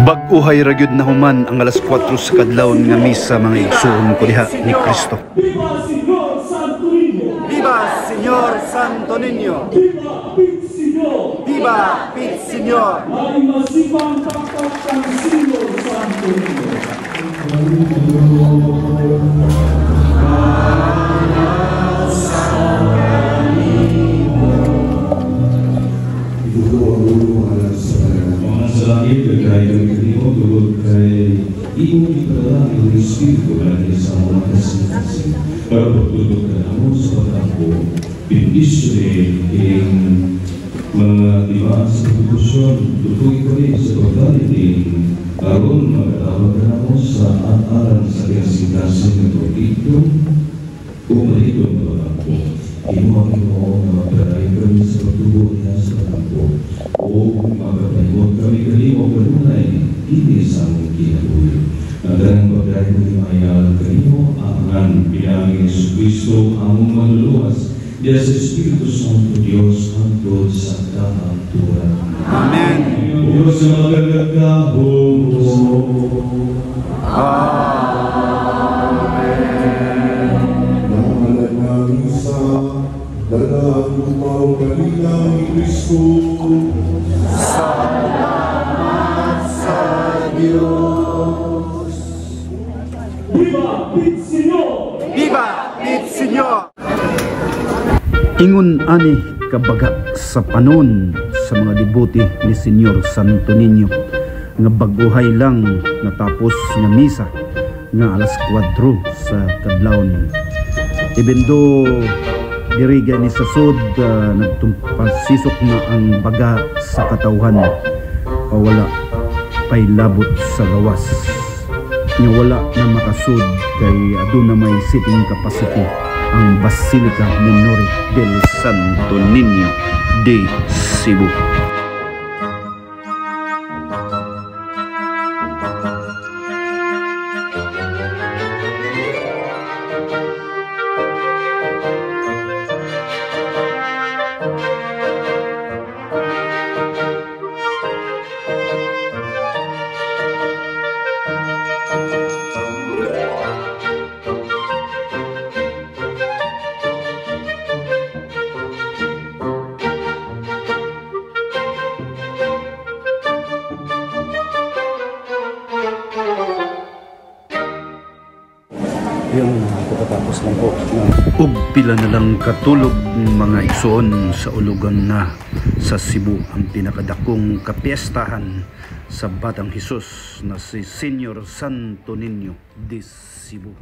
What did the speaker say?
Bag-uhay ragyod na human ang alas 4 sa kadlawon nga misa mga igsoon ko diha ni Kristo. Viva Señor Santo Niño! Viva Señor Santo Niño! Viva Pit Señor! Viva Pit Señor! Ay masipang tapat ang Señor Santo Niño! Sa langit, kagaya ng kanimo, tulog kay imo ipadala ang Espiritu kanya sa mga kasing-kasing para pagtulog ka na mo sa pagkako. Pindisyunin ang mga diba sa konstitusyon, tutuloy ko rin sa pagkalitin, karon magkatawag ka na mo sa ataran sa kasing-kasing na pagkito, umalito ang pagkako. Imo ang Ginoo na magdaray kami sa pagtubo niya sa pagkako. O magpapahimot kami kanimo kanunay, hindi sa aming kinabuhi. Nagdarang pagdaray mo ni Mayal kanimo, ang pinangin Yesu Cristo, among manluluwas, diya sa Espiritu Santo Diyos, hangtod sa kahanturan. Amen. Diyos sa mga gagahong Dalam upau kanina ni Kristo. Salamat sa Diyos. Viva Pit Señor! Viva Pit Señor! Ingon ani kabaga sa panon sa mga devote ni Senyor Santo Niño nga bag-uhay lang natapos nga misa nga alas 4 sa kadlawon. Ibendo diriga ni sasud nagtumpasisok na ang baga sa katawhan pawala pay labot sa gawas nga wala na makasud kay aduna may sitting capacity ang Basilica Minore del Santo Niño de Cebu. Yung pagkatapos lang po. Ug pila na lang katulog mga igsoon sa ulugan na sa Cebu ang pinakadakong kapiestahan sa Batang Hesus na si Senyor Santo Niño de Cebu.